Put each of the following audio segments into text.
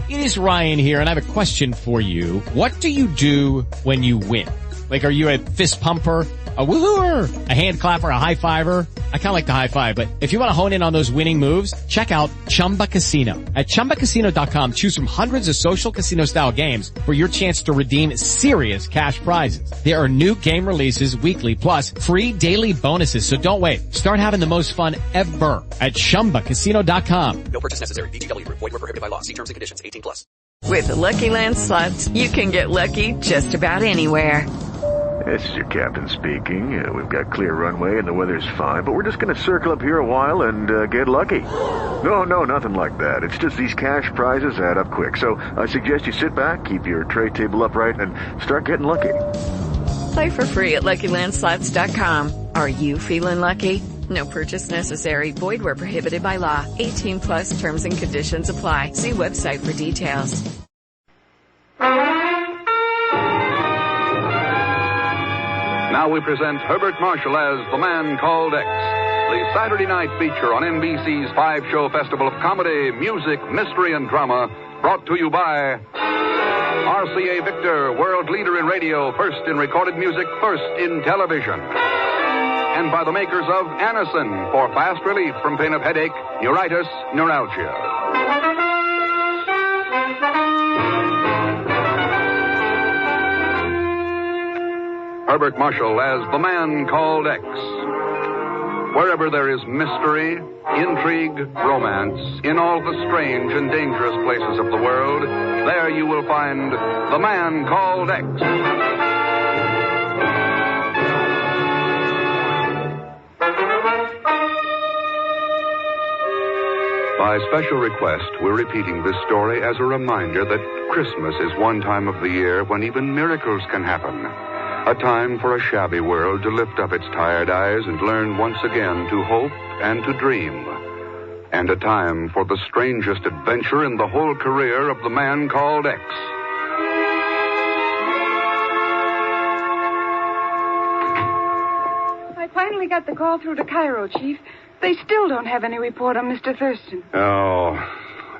It is Ryan here, and I have a question for you. What do you do when you win? Like, are you a fist pumper, a woo-hooer, a hand clapper, a high-fiver? I kind of like the high-five, but if you want to hone in on those winning moves, check out Chumba Casino. At ChumbaCasino.com, choose from hundreds of social casino-style games for your chance to redeem serious cash prizes. There are new game releases weekly, plus free daily bonuses, so don't wait. Start having the most fun ever at ChumbaCasino.com. No purchase necessary. VGW Group. Void where prohibited by law. See terms and conditions. 18+. With the Lucky Land Slots, you can get lucky just about anywhere. This is your captain speaking. We've got clear runway and the weather's fine, but we're just going to circle up here a while and get lucky. No, nothing like that. It's just these cash prizes add up quick. So I suggest you sit back, keep your tray table upright, and start getting lucky. Play for free at LuckyLandSlots.com. Are you feeling lucky? No purchase necessary. Void where prohibited by law. 18+ terms and conditions apply. See website for details. Now we present Herbert Marshall as The Man Called X, the Saturday night feature on NBC's 5-show festival of comedy, music, mystery, and drama, brought to you by RCA Victor, world leader in radio, first in recorded music, first in television. And by the makers of Anacin for fast relief from pain of headache, neuritis, neuralgia. Herbert Marshall as The Man Called X. Wherever there is mystery, intrigue, romance, in all the strange and dangerous places of the world, there you will find The Man Called X. By special request, we're repeating this story as a reminder that Christmas is one time of the year when even miracles can happen. A time for a shabby world to lift up its tired eyes and learn once again to hope and to dream. And a time for the strangest adventure in the whole career of The Man Called X. I finally got the call through to Cairo, Chief. They still don't have any report on Mr. Thurston. Oh,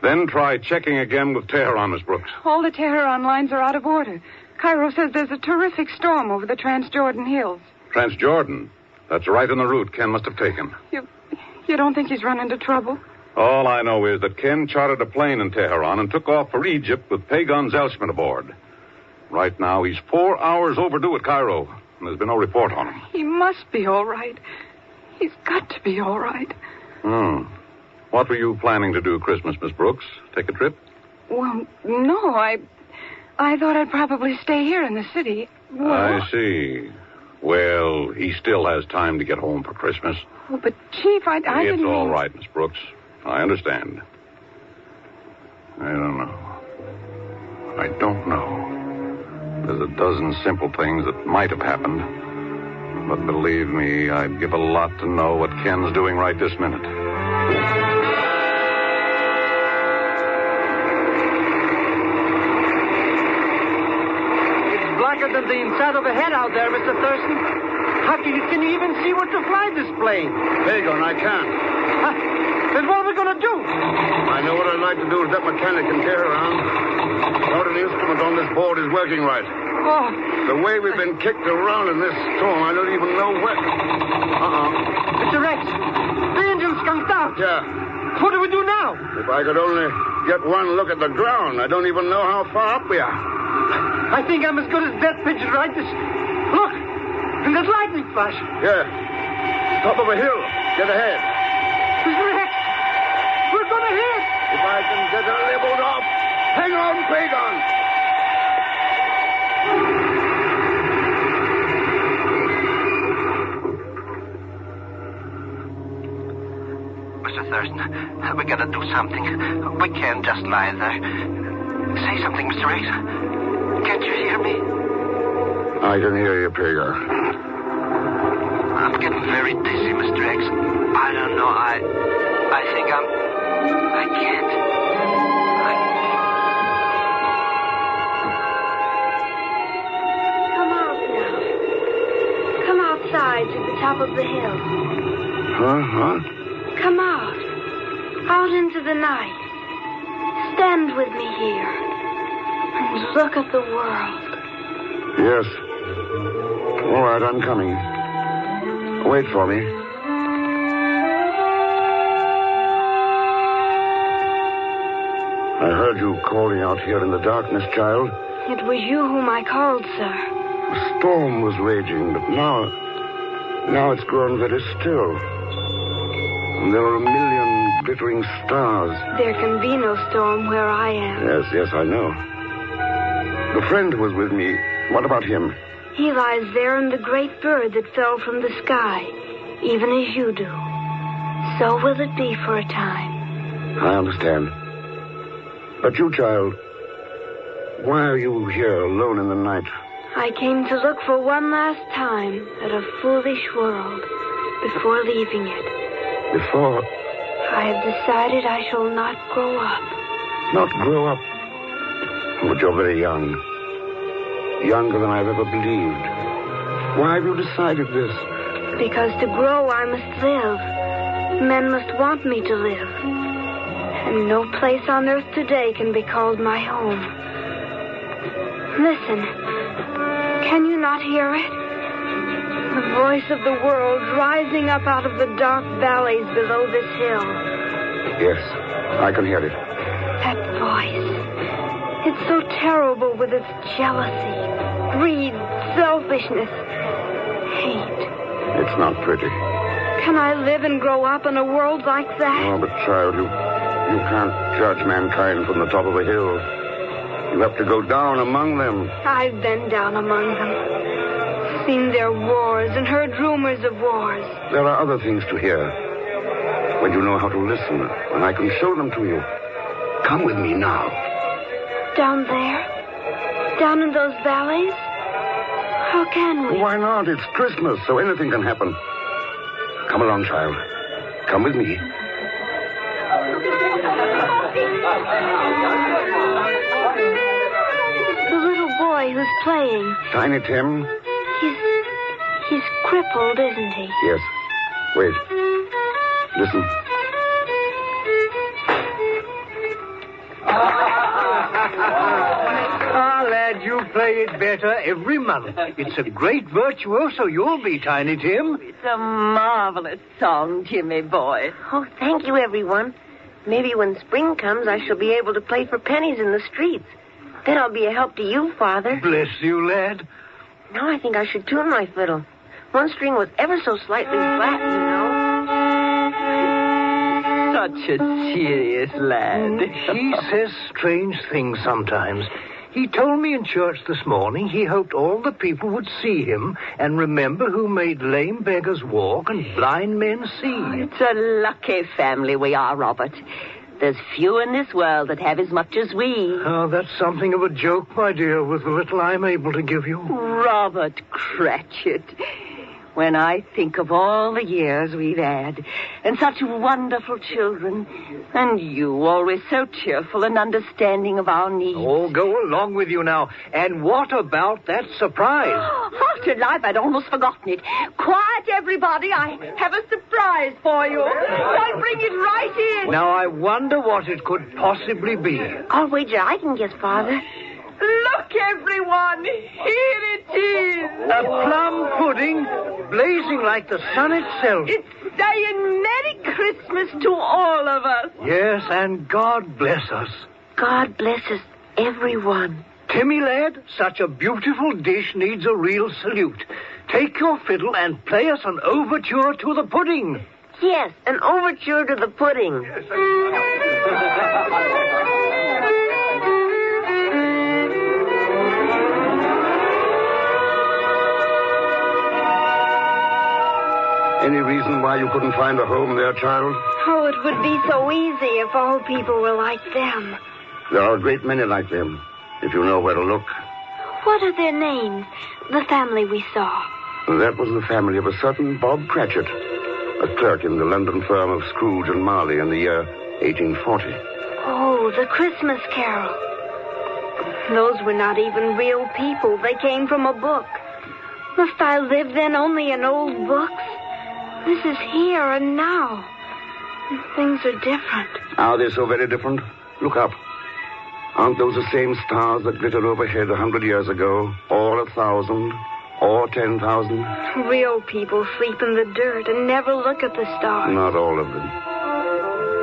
then try checking again with Tehran, Miss Brooks. All the Tehran lines are out of order. Cairo says there's a terrific storm over the Transjordan Hills. Transjordan? That's right on the route Ken must have taken. You don't think he's run into trouble? All I know is that Ken chartered a plane in Tehran and took off for Egypt with Pagan Zelschman aboard. Right now, he's 4 hours overdue at Cairo, and there's been no report on him. He must be all right. He's got to be all right. What were you planning to do Christmas, Miss Brooks? Take a trip? Well, no, I thought I'd probably stay here in the city. Well, I see. Well, he still has time to get home for Christmas. Oh, but, Chief, I didn't It's all mean... right, Miss Brooks. I understand. I don't know. There's a dozen simple things that might have happened. But believe me, I'd give a lot to know what Ken's doing right this minute. Blacker than the inside of a head out there, Mr. Thurston. Can you even see where to fly this plane? Bygone, I can't. Then what are we going to do? I know what I'd like to do is that mechanic in Tehran. Not an instrument on this board is working right. Oh. The way we've been kicked around in this storm, I don't even know where. Mr. Rex, the engine's skunked out. Yeah. What do we do now? If I could only get one look at the ground. I don't even know how far up we are. I think I'm as good as death pigeon right this... Look! And there's lightning flash. Yeah. Top of a hill. Get ahead. Mr. Rex! We're gonna hit! If I can get a leveled off. Hang on, Bygone! Mr. Thurston, we gotta do something. We can't just lie there. Say something, Mr. Rex. Can't you hear me? I can hear you, Pigger. I'm getting very dizzy, Mr. X. I don't know. I think I can't. Come out now. Come outside to the top of the hill. Huh? Come out. Out into the night. Stand with me here and look at the world. Yes. All right, I'm coming. Wait for me. I heard you calling out here in the darkness, child. It was you whom I called, sir. The storm was raging, but now it's grown very still. And there are a million glittering stars. There can be no storm where I am. Yes, I know. The friend who was with me, what about him? He lies there in the great bird that fell from the sky, even as you do. So will it be for a time. I understand. But you, child, why are you here alone in the night? I came to look for one last time at a foolish world before leaving it. Before? I have decided I shall not grow up. Not grow up? But you're very young. Younger than I've ever believed. Why have you decided this? Because to grow I must live. Men must want me to live. And no place on earth today can be called my home. Listen. Can you not hear it? The voice of the world rising up out of the dark valleys below this hill. Yes, I can hear it. That voice. It's so terrible with its jealousy, greed, selfishness, hate. It's not pretty. Can I live and grow up in a world like that? Oh, but child, you can't judge mankind from the top of a hill. You have to go down among them. I've been down among them. Seen their wars and heard rumors of wars. There are other things to hear. When you know how to listen, and I can show them to you. Come with me now. Down there? Down in those valleys? How can we? Why not? It's Christmas, so anything can happen. Come along, child. Come with me. The little boy who's playing. Tiny Tim? He's crippled, isn't he? Yes. Wait. Listen. Lad, you play it better every month. It's a great virtuoso you'll be, Tiny Tim. It's a marvelous song, Jimmy boy. Oh, thank you, everyone. Maybe when spring comes, I shall be able to play for pennies in the streets. Then I'll be a help to you, Father. Bless you, lad. Now I think I should tune my fiddle. One string was ever so slightly flat, you know. Such a serious lad. He says strange things sometimes. He told me in church this morning he hoped all the people would see him and remember who made lame beggars walk and blind men see. Oh, it's a lucky family we are, Robert. There's few in this world that have as much as we. Oh, that's something of a joke, my dear, with the little I'm able to give you. Robert Cratchit. When I think of all the years we've had, and such wonderful children, and you always so cheerful and understanding of our needs. Oh, go along with you now. And what about that surprise? After life, I'd almost forgotten it. Quiet, everybody. I have a surprise for you. I'll bring it right in. Now, I wonder what it could possibly be. I'll wager I can guess, Father. Look, everyone. Here it is. A plum pudding blazing like the sun itself. It's saying Merry Christmas to all of us. Yes, and God bless us. God bless us, everyone. Timmy, lad, such a beautiful dish needs a real salute. Take your fiddle and play us an overture to the pudding. Yes, an overture to the pudding. Any reason why you couldn't find a home there, child? Oh, it would be so easy if all people were like them. There are a great many like them, if you know where to look. What are their names? The family we saw. That was the family of a certain Bob Cratchit, a clerk in the London firm of Scrooge and Marley in the year 1840. Oh, the Christmas Carol. Those were not even real people. They came from a book. Must I live then only in old books? This is here and now. And things are different. Are they so very different? Look up. Aren't those the same stars that glittered overhead 100 years ago? Or 1,000? Or 10,000? Real people sleep in the dirt and never look at the stars. Not all of them.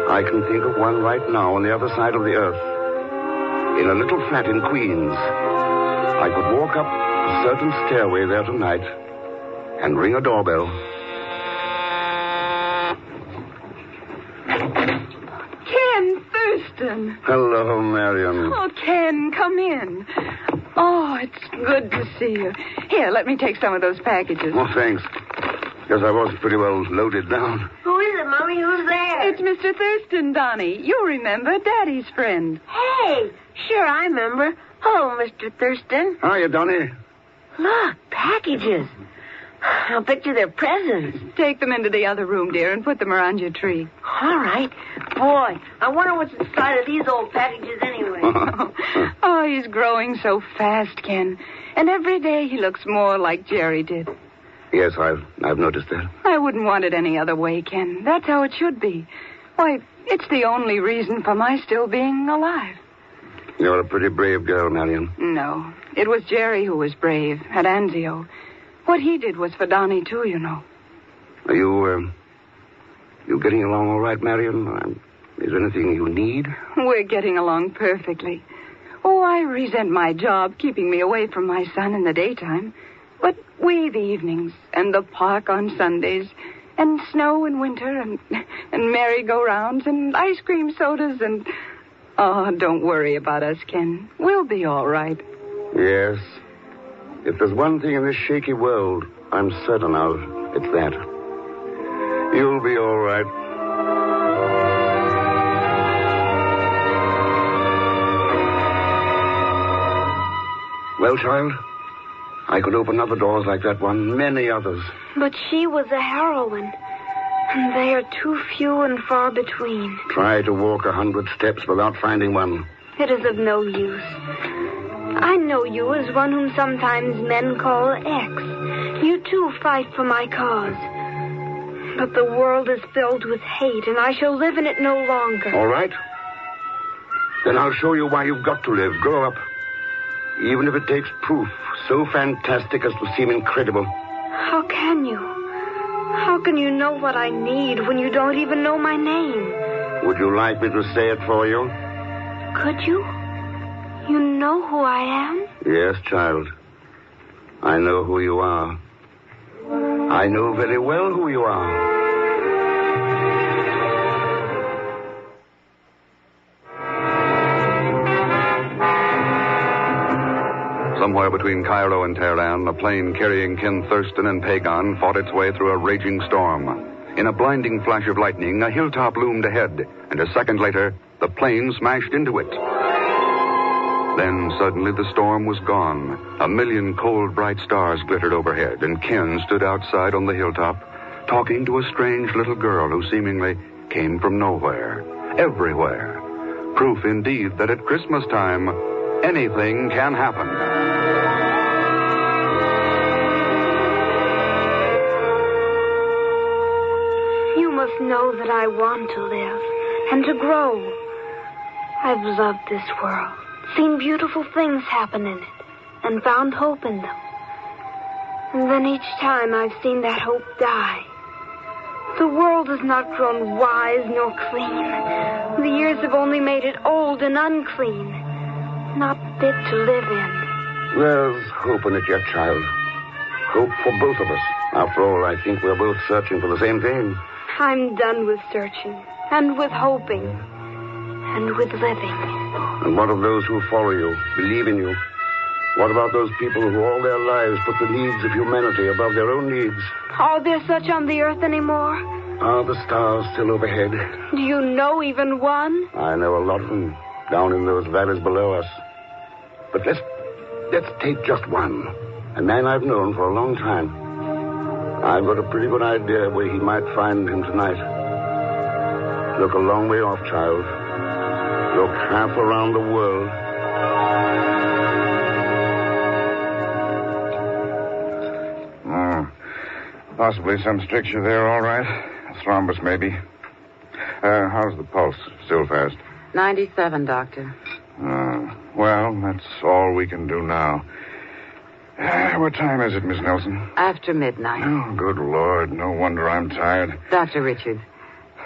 I can think of one right now on the other side of the earth. In a little flat in Queens. I could walk up a certain stairway there tonight and ring a doorbell. Ken Thurston. Hello, Marion. Oh, Ken, come in. Oh, it's good to see you. Here, let me take some of those packages. Oh, thanks. Guess I was pretty well loaded down. Who is it, Mommy? Who's there? It's Mr. Thurston, Donnie. You remember, Daddy's friend. Hey, sure, I remember. Hello, Mr. Thurston. Hiya, Donnie. Look, packages. I'll bet you they're presents. Take them into the other room, dear, and put them around your tree. All right. Boy, I wonder what's inside of these old packages anyway. Oh, he's growing so fast, Ken. And every day he looks more like Jerry did. Yes, I've noticed that. I wouldn't want it any other way, Ken. That's how it should be. Why, it's the only reason for my still being alive. You're a pretty brave girl, Marion. No, it was Jerry who was brave at Anzio. What he did was for Donnie, too, you know. Are you getting along all right, Marion? Is there anything you need? We're getting along perfectly. Oh, I resent my job keeping me away from my son in the daytime. But we the evenings, and the park on Sundays, and snow in winter, and merry-go-rounds, and ice cream sodas, and... Oh, don't worry about us, Ken. We'll be all right. Yes. If there's one thing in this shaky world I'm certain of, it's that. You'll be all right. Well, child, I could open other doors like that one, many others. But she was a heroine. And they are too few and far between. Try to walk 100 steps without finding one. It is of no use. I know you as one whom sometimes men call X. You too fight for my cause. But the world is filled with hate, and I shall live in it no longer. All right. Then I'll show you why you've got to live. Grow up. Even if it takes proof so fantastic as to seem incredible. How can you? How can you know what I need when you don't even know my name? Would you like me to say it for you? Could you? You know who I am? Yes, child. I know who you are. I know very well who you are. Somewhere between Cairo and Tehran, a plane carrying Ken Thurston and Pagon fought its way through a raging storm. In a blinding flash of lightning, a hilltop loomed ahead, and a second later, the plane smashed into it. Then suddenly the storm was gone. 1,000,000 cold, bright stars glittered overhead, and Ken stood outside on the hilltop, talking to a strange little girl who seemingly came from nowhere, everywhere. Proof indeed that at Christmas time, anything can happen. You must know that I want to live and to grow. I've loved this world, seen beautiful things happen in it, and found hope in them. And then each time I've seen that hope die. The world has not grown wise nor clean. The years have only made it old and unclean, not fit to live in. There's hope in it yet, child. Hope for both of us. After all, I think we're both searching for the same thing. I'm done with searching, and with hoping, and with living. And what of those who follow you, believe in you? What about those people who all their lives put the needs of humanity above their own needs? Are there such on the earth anymore? Are the stars still overhead? Do you know even one? I know a lot of them, down in those valleys below us. But let's take just one. A man I've known for a long time. I've got a pretty good idea where he might find him tonight. Look a long way off, child. Look half around the world. Possibly some stricture there, all right. A thrombus, maybe. How's the pulse? Still fast? 97, Doctor. Well, that's all we can do now. What time is it, Miss Nelson? After midnight. Oh, good Lord. No wonder I'm tired. Dr. Richards,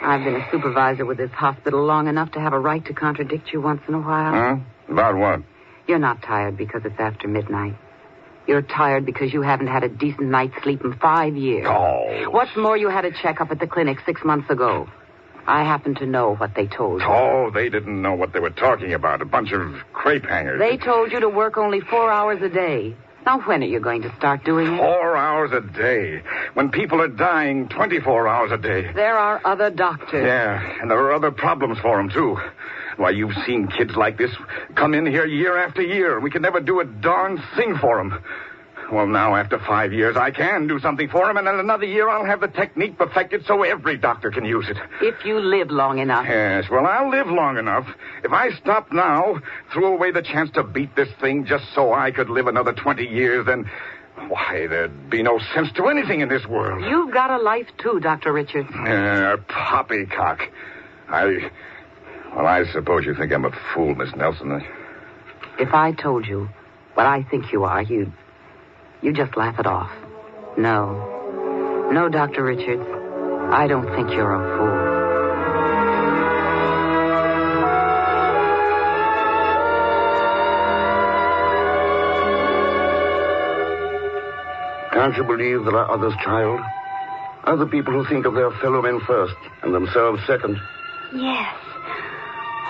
I've been a supervisor with this hospital long enough to have a right to contradict you once in a while. Huh? About what? You're not tired because it's after midnight. You're tired because you haven't had a decent night's sleep in 5 years. Oh. What's more, you had a checkup at the clinic 6 months ago. I happen to know what they told you. Oh, they didn't know what they were talking about. A bunch of crepe hangers. They told you to work only 4 hours a day. Now, when are you going to start doing it? 4 hours a day. When people are dying 24 hours a day. There are other doctors. Yeah, and there are other problems for them, too. Why, you've seen kids like this come in here year after year, and we can never do a darn thing for them. Well, now, after 5 years, I can do something for them, and in another year, I'll have the technique perfected so every doctor can use it. If you live long enough. Yes, well, I'll live long enough. If I stop now, threw away the chance to beat this thing just so I could live another 20 years, then, why, there'd be no sense to anything in this world. You've got a life, too, Dr. Richards. Poppycock. I suppose you think I'm a fool, Miss Nelson. If I told you what I think you are, you'd just laugh it off. No, Dr. Richards. I don't think you're a fool. Can't you believe there are others, child? Other people who think of their fellow men first and themselves second. Yes.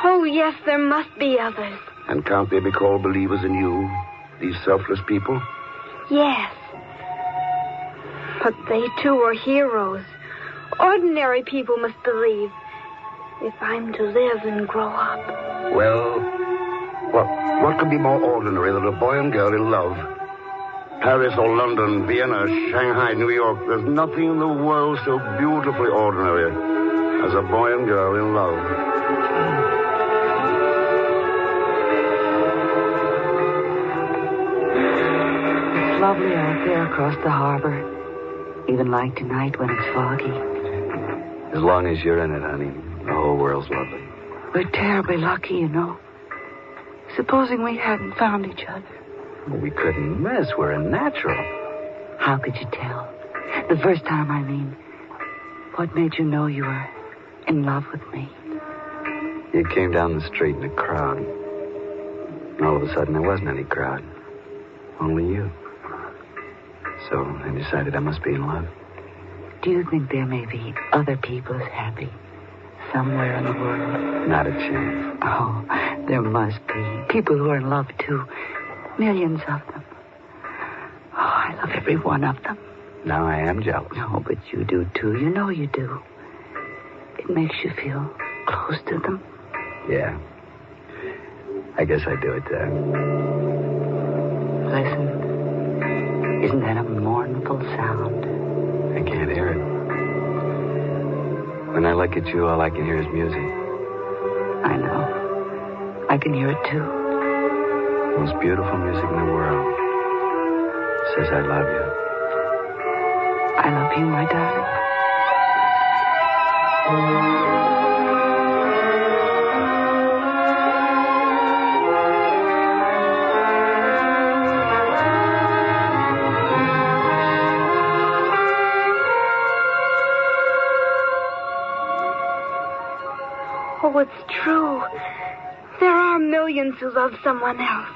Oh, yes, there must be others. And can't they be called believers in you, these selfless people? Yes. But they, too, are heroes. Ordinary people must believe. If I'm to live and grow up. Well, what could be more ordinary than a boy and girl in love? Paris or London, Vienna, Shanghai, New York, there's nothing in the world so beautifully ordinary as a boy and girl in love. It's lovely out there across the harbor. Even like tonight when it's foggy. As long as you're in it, honey, the whole world's lovely. We're terribly lucky, you know. Supposing we hadn't found each other. Well, we couldn't miss. We're a natural. How could you tell? The first time, I mean. What made you know you were in love with me? You came down the street in a crowd. And all of a sudden, there wasn't any crowd. Only you. So I decided I must be in love. Do you think there may be other people as happy somewhere in the world? Not a chance. Oh, there must be. People who are in love, too. Millions of them. Oh, I love every one of them. Now I am jealous. No, but you do, too. You know you do. It makes you feel close to them. Yeah. I guess I do it, Listen. Isn't that a mournful sound? I can't hear it. When I look at you, all I can hear is music. I know. I can hear it, too. The most beautiful music in the world. Says I love you. I love you, my darling. Oh, it's true. There are millions who love someone else.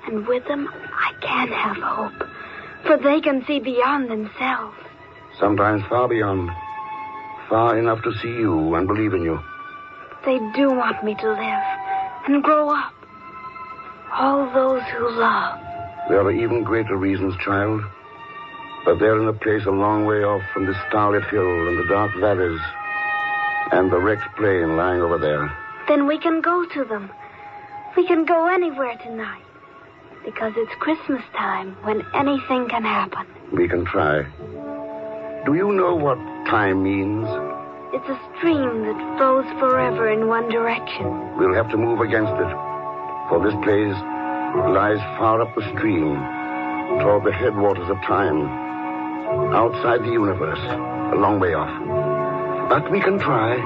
And with them, I can have hope. For they can see beyond themselves. Sometimes far beyond. Far enough to see you and believe in you. They do want me to live and grow up. All those who love. There are even greater reasons, child. But they're in a place a long way off from the starlit hill and the dark valleys and the wrecked plane lying over there. Then we can go to them. We can go anywhere tonight. Because it's Christmas time when anything can happen. We can try. Do you know what time means? It's a stream that flows forever in one direction. We'll have to move against it. For this place lies far up the stream, toward the headwaters of time, outside the universe, a long way off. But we can try.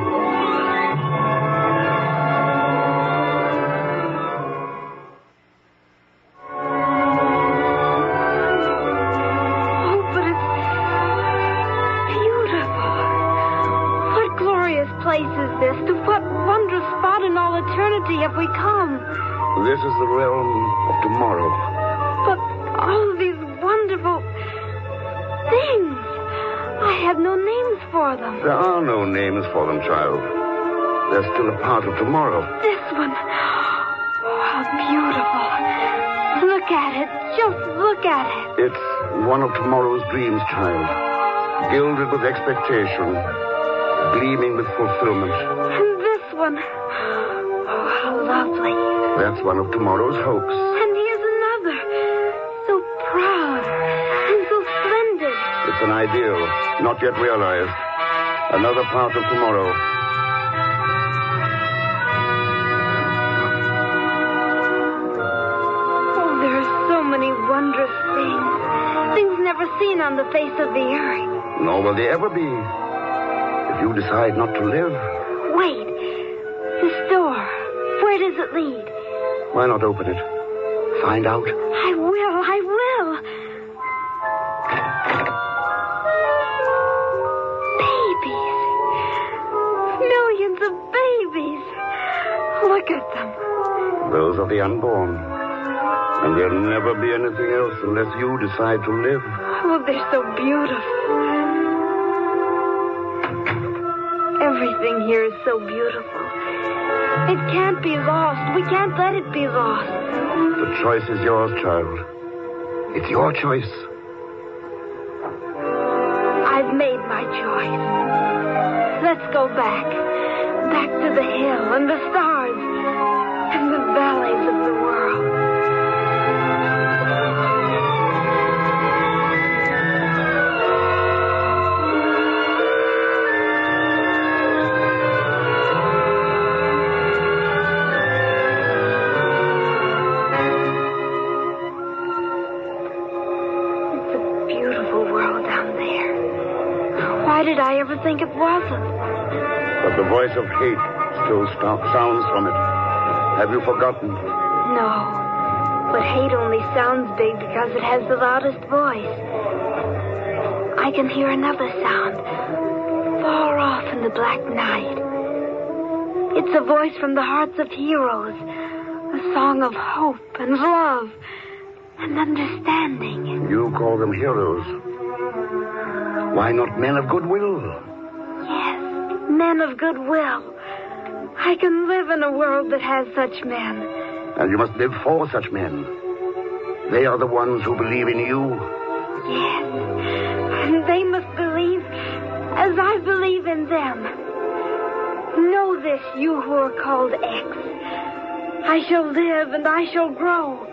This is the realm of tomorrow. But all of these wonderful things, I have no names for them. There are no names for them, child. They're still a part of tomorrow. This one, oh, how beautiful. Look at it, just look at it. It's one of tomorrow's dreams, child. Gilded with expectation, gleaming with fulfillment. And this one, oh, how lovely. That's one of tomorrow's hopes. And here's another, so proud and so splendid. It's an ideal, not yet realized. Another part of tomorrow. Oh, there are so many wondrous things. Things never seen on the face of the earth. Nor will they ever be. If you decide not to live, Wait. This door. Where does it lead? why not open it? Find out. I will. Babies. Millions of babies. Look at them. Those are the unborn. And there'll never be anything else unless you decide to live. Oh, they're so beautiful. Everything here is so beautiful. It can't be lost. We can't let it be lost. The choice is yours, child. It's your choice. I've made my choice. Let's go back. Back to the hill and the stars and the valleys of the world. Why did I ever think it wasn't? But the voice of hate still sounds from it. Have you forgotten? No. But hate only sounds big because it has the loudest voice. I can hear another sound, far off in the black night. It's a voice from the hearts of heroes, a song of hope and love and understanding. You call them heroes. Why not men of goodwill? Yes, men of goodwill. I can live in a world that has such men. And you must live for such men. They are the ones who believe in you. Yes, and they must believe as I believe in them. Know this, you who are called X. I shall live and I shall grow.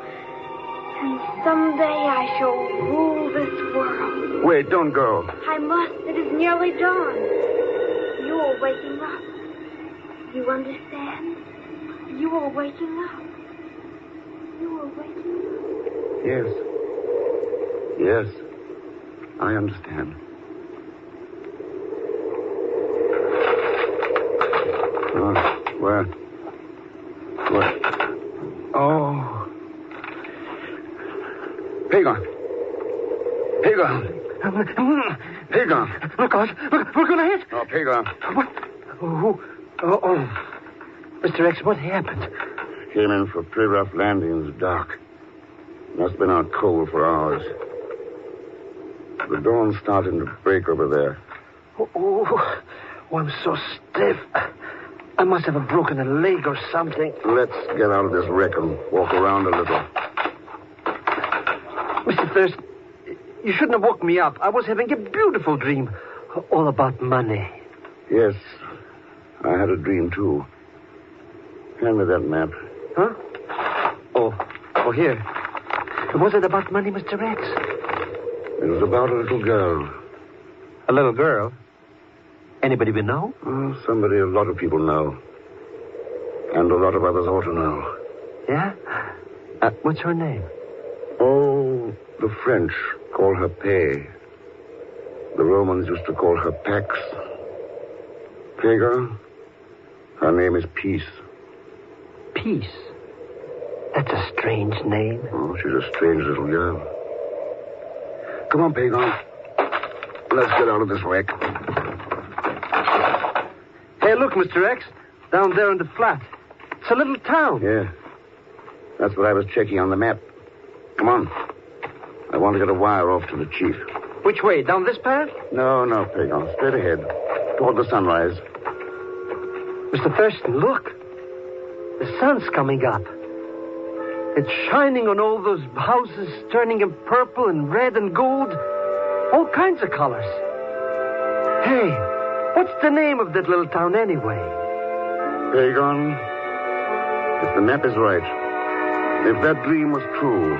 And someday I shall rule this world. Wait, don't go. I must. It is nearly dawn. You are waking up. You understand? You are waking up. You are waking up. Yes. Yes. I understand. Where? Oh. Bygone. Look out. Look, we're going to hit. Oh, Bygone. What? Oh. Mr. X, what happened? Came in for a pretty rough landing in the dark. Must have been out cold for hours. The dawn's starting to break over there. Oh, I'm so stiff. I must have broken a leg or something. Let's get out of this wreck and walk around a little. Mr. Thurston, you shouldn't have woke me up. I was having a beautiful dream. All about money. Yes, I had a dream, too. Hand me that map. Huh? Oh, here. Was it about money, Mr. X? It was about a little girl. A little girl? Anybody we know? Oh, somebody a lot of people know. And a lot of others ought to know. Yeah? What's her name? Oh, the French call her Pay. The Romans used to call her Pax. Pega, her name is Peace. Peace? That's a strange name. Oh, she's a strange little girl. Come on, Bygone. Let's get out of this wreck. Hey, look, Mr. X. Down there in the flat. It's a little town. Yeah. That's what I was checking on the map. Come on. I want to get a wire off to the chief. Which way? Down this path? No, Bygone. Straight ahead. Toward the sunrise. Mr. Thurston, look. The sun's coming up. It's shining on all those houses, turning them purple and red and gold. All kinds of colors. Hey, what's the name of that little town anyway? Bygone, if the map is right, if that dream was true,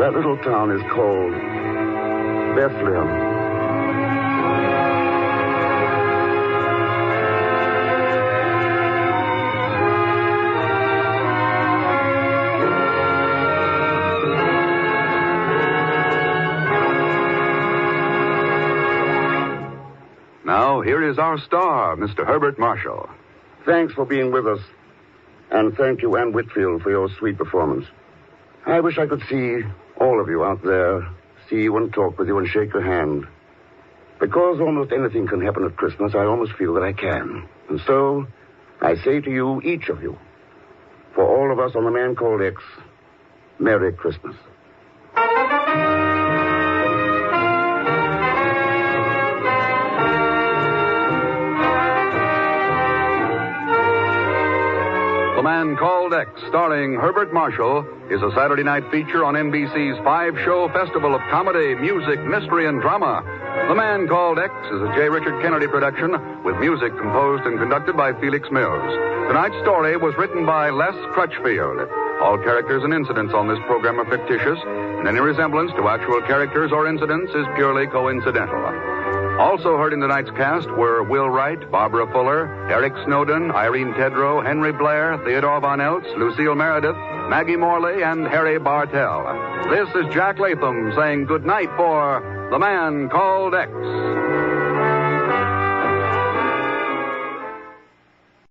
that little town is called Bethlehem. Now, here is our star, Mr. Herbert Marshall. Thanks for being with us. And thank you, Ann Whitfield, for your sweet performance. I wish I could see all of you out there, see you and talk with you and shake your hand. Because almost anything can happen at Christmas, I almost feel that I can. And so, I say to you, each of you, for all of us on The Man Called X, Merry Christmas. The Man Called X, starring Herbert Marshall, is a Saturday night feature on NBC's 5-show festival of comedy, music, mystery, and drama. The Man Called X is a J. Richard Kennedy production with music composed and conducted by Felix Mills. Tonight's story was written by Les Crutchfield. All characters and incidents on this program are fictitious, and any resemblance to actual characters or incidents is purely coincidental. Also heard in tonight's cast were Will Wright, Barbara Fuller, Eric Snowden, Irene Tedrow, Henry Blair, Theodore Von Eltz, Lucille Meredith, Maggie Morley, and Harry Bartell. This is Jack Latham saying good night for The Man Called X.